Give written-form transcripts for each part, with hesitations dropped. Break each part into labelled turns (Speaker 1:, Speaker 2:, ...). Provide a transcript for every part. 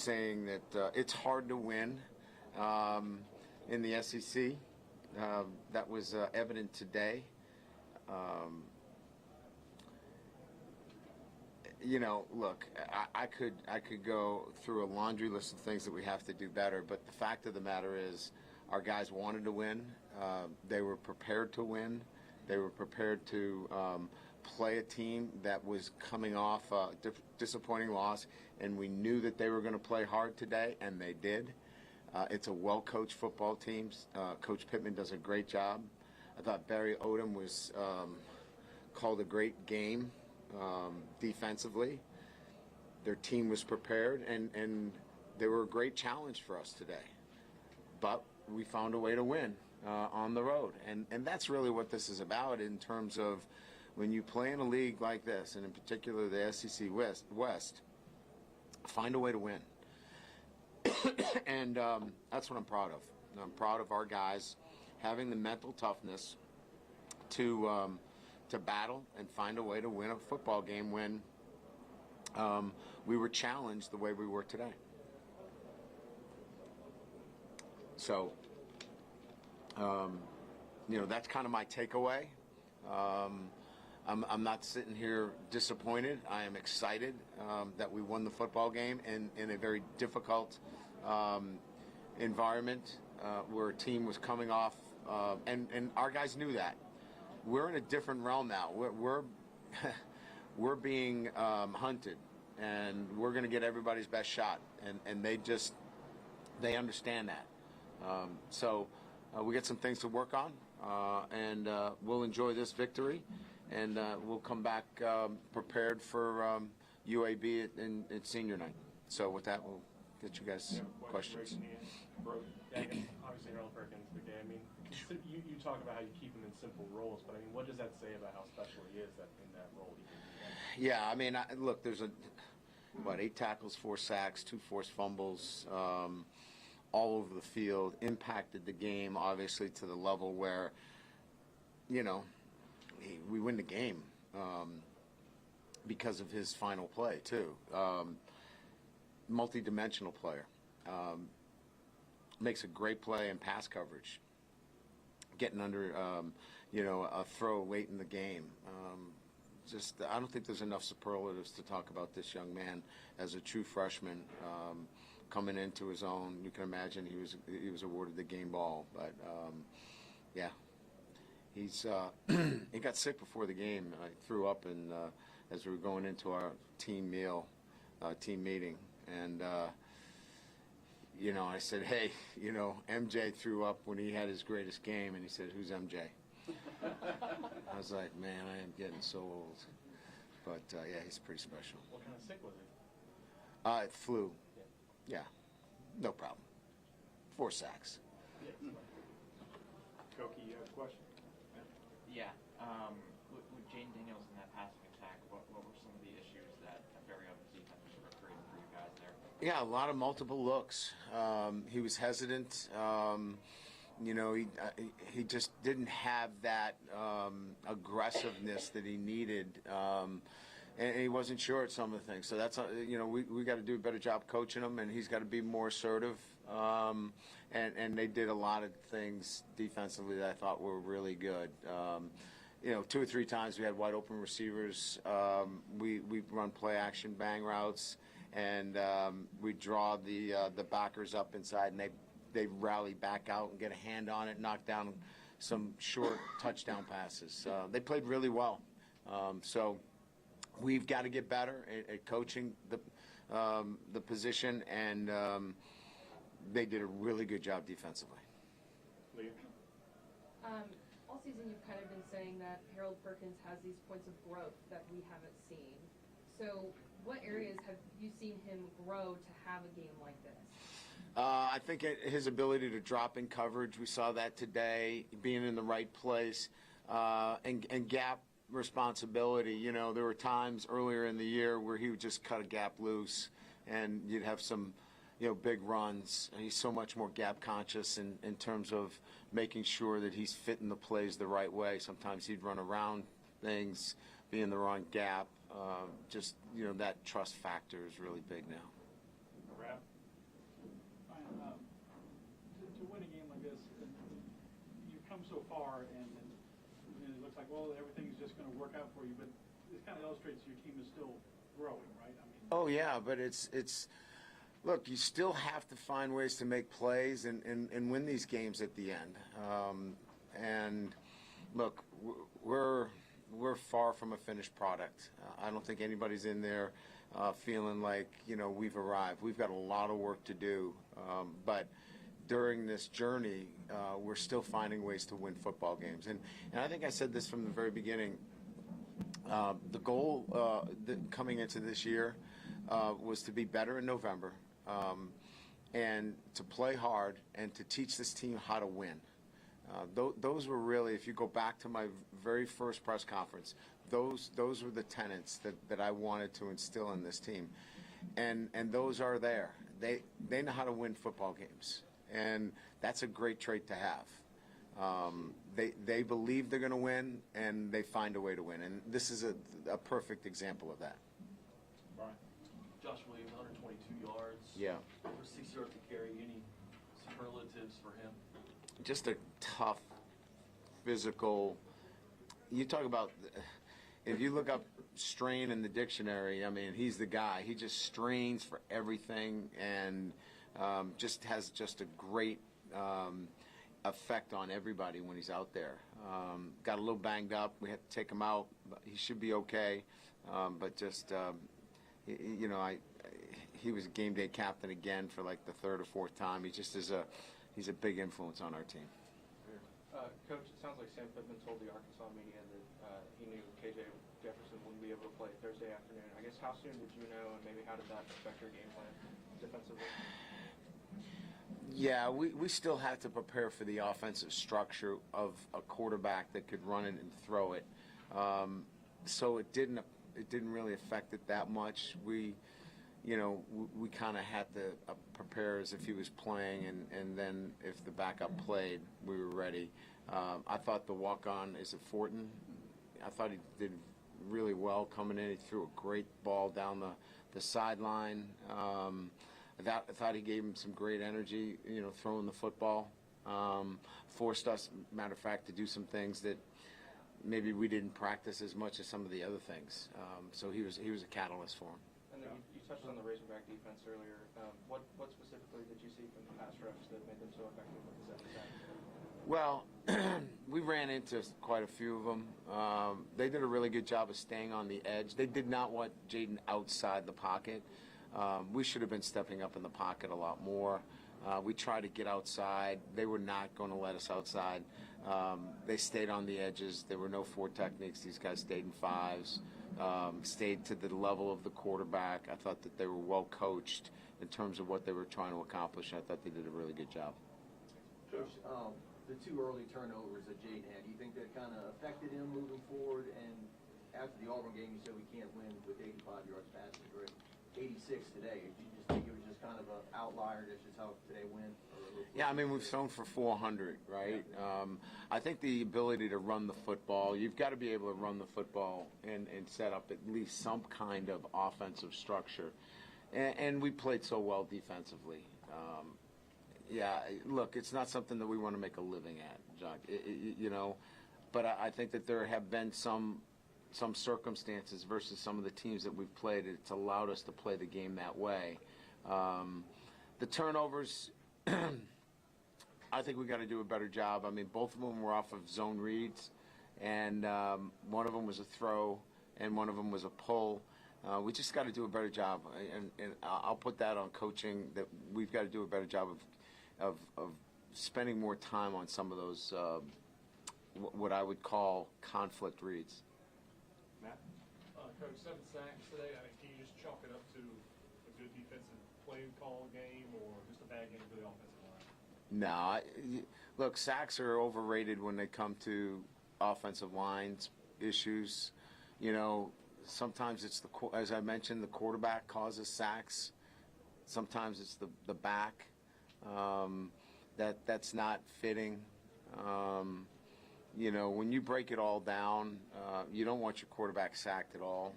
Speaker 1: saying that it's hard to win in the SEC. That was evident today. You know, look, I could go through a laundry list of things that we have to do better, but the fact of the matter is our guys wanted to win. They were prepared to win. They were prepared to play a team that was coming off a disappointing loss, and we knew that they were going to play hard today, and they did. It's a well-coached football team. Coach Pittman does a great job. I thought Barry Odom was called a great game defensively. Their team was prepared, and they were a great challenge for us today. But we found a way to win on the road, and that's really what this is about in terms of when you play in a league like this, and in particular the SEC West, find a way to win. And that's what I'm proud of. I'm proud of our guys having the mental toughness to battle and find a way to win a football game when we were challenged the way we were today. So, you know, that's kind of my takeaway. I'm not sitting here disappointed. I am excited that we won the football game in a very difficult environment where a team was coming off, and our guys knew that. We're in a different realm now. We're being hunted, and we're going to get everybody's best shot, and they understand that. So we got some things to work on, and we'll enjoy this victory, and we'll come back prepared for UAB at senior night. So with that, we'll get you guys questions.
Speaker 2: Obviously, Harold Perkins, the game. I mean, you talk about how you keep him in simple roles, but I mean, what does that say about how special he is that in that role he can do that?
Speaker 1: Yeah, I mean, look, there's 8 tackles, 4 sacks, 2 forced fumbles, all over the field, impacted the game, obviously, to the level where, you know, we win the game because of his final play, too. Multi-dimensional player. Makes a great play in pass coverage. Getting under, you know, a throw late in the game. I don't think there's enough superlatives to talk about this young man as a true freshman coming into his own. You can imagine he was awarded the game ball, but yeah, he's he got sick before the game. I threw up as we were going into our team meeting, and you know, I said, hey, you know, MJ threw up when he had his greatest game, and he said, who's MJ? I was like, man, I am getting so old. But, yeah, he's pretty special.
Speaker 2: What kind of sick was he?
Speaker 1: It flew. Yeah, no problem. 4 sacks.
Speaker 3: Koki, you have a question?
Speaker 4: Yeah. With Jane Daniels in that passing attack, what were some of the issues that Barry Odom's defense was creating for you guys there?
Speaker 1: Yeah, a lot of multiple looks. He was hesitant. You know, he just didn't have that aggressiveness that he needed, and he wasn't sure at some of the things. So that's, you know, we got to do a better job coaching him, and he's got to be more assertive. And they did a lot of things defensively that I thought were really good. You know, 2 or 3 times we had wide open receivers. We run play action bang routes, and we draw the backers up inside, and they rally back out and get a hand on it, knock down some short touchdown passes. They played really well. So we've got to get better at coaching the position, and they did a really good job defensively.
Speaker 3: Leah?
Speaker 5: All season you've kind of been saying that Harold Perkins has these points of growth that we haven't seen. So what areas have you seen him grow to have a game like this?
Speaker 1: I think his ability to drop in coverage, we saw that today, being in the right place, and gap responsibility. You know, there were times earlier in the year where he would just cut a gap loose, and you'd have some, you know, big runs. And he's so much more gap conscious in terms of making sure that he's fitting the plays the right way. Sometimes he'd run around things, be in the wrong gap. Just, you know, that trust factor is really big now.
Speaker 3: A wrap? far, and it looks like, well, everything's just going to work out for you, but it kind of illustrates your team is still growing, right? I mean,
Speaker 1: Oh yeah, but it's look, you still have to find ways to make plays and win these games at the end. And look, we're far from a finished product. I don't think anybody's in there feeling like we've arrived. We've got a lot of work to do, but during this journey, we're still finding ways to win football games. And I think I said this from the very beginning. The goal coming into this year was to be better in November and to play hard and to teach this team how to win. Those were really, if you go back to my very first press conference, those were the tenets that I wanted to instill in this team. And those are there. They know how to win football games. And that's a great trait to have. They believe they're going to win, and they find a way to win. And this is a perfect example of that.
Speaker 3: Brian.
Speaker 6: Josh Williams, 122 yards.
Speaker 1: Yeah.
Speaker 6: For 6 yards to carry. Any superlatives for him?
Speaker 1: Just a tough, physical. You talk about, if you look up strain in the dictionary, I mean, he's the guy. He just strains for everything and just has just a great effect on everybody when he's out there. Got a little banged up. We had to take him out. But he should be okay. But just, he was game day captain again for like the third or fourth time. He just is he's a big influence on our team.
Speaker 2: Coach, it sounds like Sam Pittman told the Arkansas media that he knew KJ Jefferson wouldn't be able to play Thursday afternoon. I guess how soon did you know, and maybe how did that affect your game plan defensively?
Speaker 1: Yeah, we still have to prepare for the offensive structure of a quarterback that could run it and throw it. So it didn't really affect it that much. We kind of had to prepare as if he was playing, and then if the backup played, we were ready. I thought the walk-on is at Fortin. I thought he did really well coming in. He threw a great ball down the sideline. I thought he gave him some great energy, throwing the football. Forced us, matter of fact, to do some things that maybe we didn't practice as much as some of the other things. So he was a catalyst for him.
Speaker 2: And then you touched on the Razorback defense earlier. What specifically did you see from the pass rush that made them so effective with the 7 sacks?
Speaker 1: Well, we ran into quite a few of them. They did a really good job of staying on the edge. They did not want Jaden outside the pocket. We should have been stepping up in the pocket a lot more. We tried to get outside. They were not going to let us outside. They stayed on the edges. There were no 4 techniques. These guys stayed in 5s, stayed to the level of the quarterback. I thought that they were well coached in terms of what they were trying to accomplish. I thought they did a really good job.
Speaker 7: Coach, the 2 early turnovers that Jaden had, do you think that kind of affected him moving forward? And after the Auburn game, you said we can't win with 85 yards passing, great. 86 today. Do you just think it was just kind of an outlier? That's just how today went?
Speaker 1: Yeah, I mean, we've thrown for 400, right? I think the ability to run the football, you've got to be able to run the football and set up at least some kind of offensive structure. And we played so well defensively. Yeah, look, it's not something that we want to make a living at, John. But I think that there have been some circumstances versus some of the teams that we've played. It's allowed us to play the game that way. The turnovers, I think we got to do a better job. I mean, both of them were off of zone reads, and one of them was a throw, and one of them was a pull. We just got to do a better job, and I'll put that on coaching. That we've got to do a better job of spending more time on some of those what I would call conflict reads.
Speaker 3: Matt?
Speaker 8: Coach, 7 sacks today. I mean, can you just chalk it up to a good defensive play call game or just a bad game for the offensive line?
Speaker 1: No, look, sacks are overrated when they come to offensive lines issues. Sometimes it's as I mentioned, the quarterback causes sacks. Sometimes it's the back. That's not fitting. When you break it all down, you don't want your quarterback sacked at all.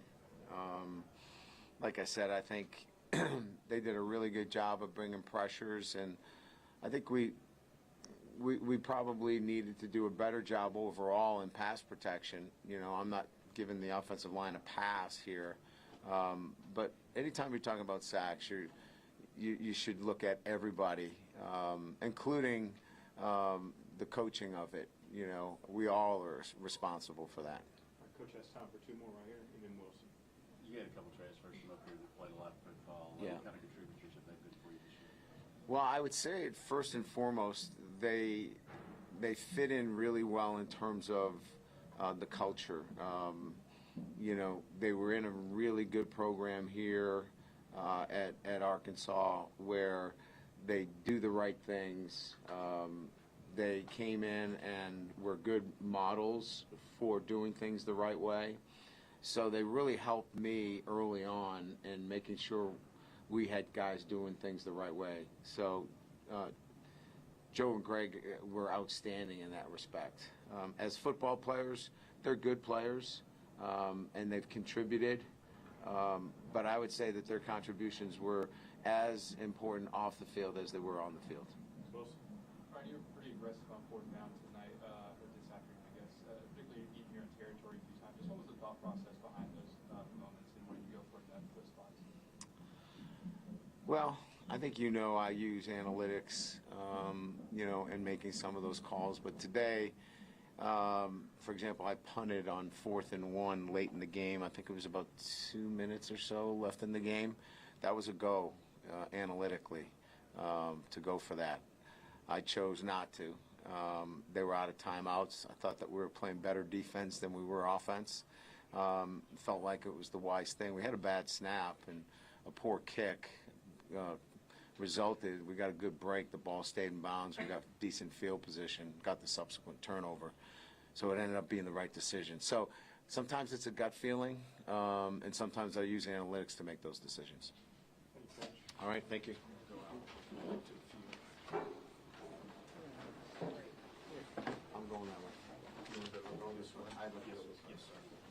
Speaker 1: Like I said, I think they did a really good job of bringing pressures, and I think we we probably needed to do a better job overall in pass protection. You know, I'm not giving the offensive line a pass here, but anytime you're talking about sacks, you should look at everybody, including the coaching of it. You know, we all are responsible for that.
Speaker 8: Coach has time for two more right here, and then Wilson.
Speaker 6: You had a couple transfers from up here that played a lot of football.
Speaker 1: Yeah.
Speaker 6: What kind of contributors have they been for you this year?
Speaker 1: Well, I would say first and foremost, they fit in really well in terms of the culture. You know, they were in a really good program here at Arkansas where they do the right things. They came in and were good models for doing things the right way. So they really helped me early on in making sure we had guys doing things the right way. So Joe and Greg were outstanding in that respect. As football players, they're good players, and they've contributed. But I would say that their contributions were as important off the field as they were on the field.
Speaker 8: Wilson.
Speaker 2: Ryan, you were pretty aggressive on fourth down tonight, or this afternoon, I guess, particularly even here in territory a few times. Just what was the thought process behind those moments and when you go for those spots?
Speaker 1: Well, I think you know I use analytics, you know, in making some of those calls. But today, for example, I punted on 4th and 1 late in the game. I think it was about 2 minutes or so left in the game. That was a go analytically to go for that. I chose not to. They were out of timeouts. I thought that we were playing better defense than we were offense. Felt like it was the wise thing. We had a bad snap and a poor kick resulted. We got a good break. The ball stayed in bounds. We got decent field position, got the subsequent turnover. So it ended up being the right decision. So sometimes it's a gut feeling, and sometimes I use analytics to make those decisions. All right, thank you. I'm going that way.
Speaker 8: You want to go this way?
Speaker 1: I look
Speaker 8: Yes,
Speaker 1: this way.
Speaker 8: yes, sir.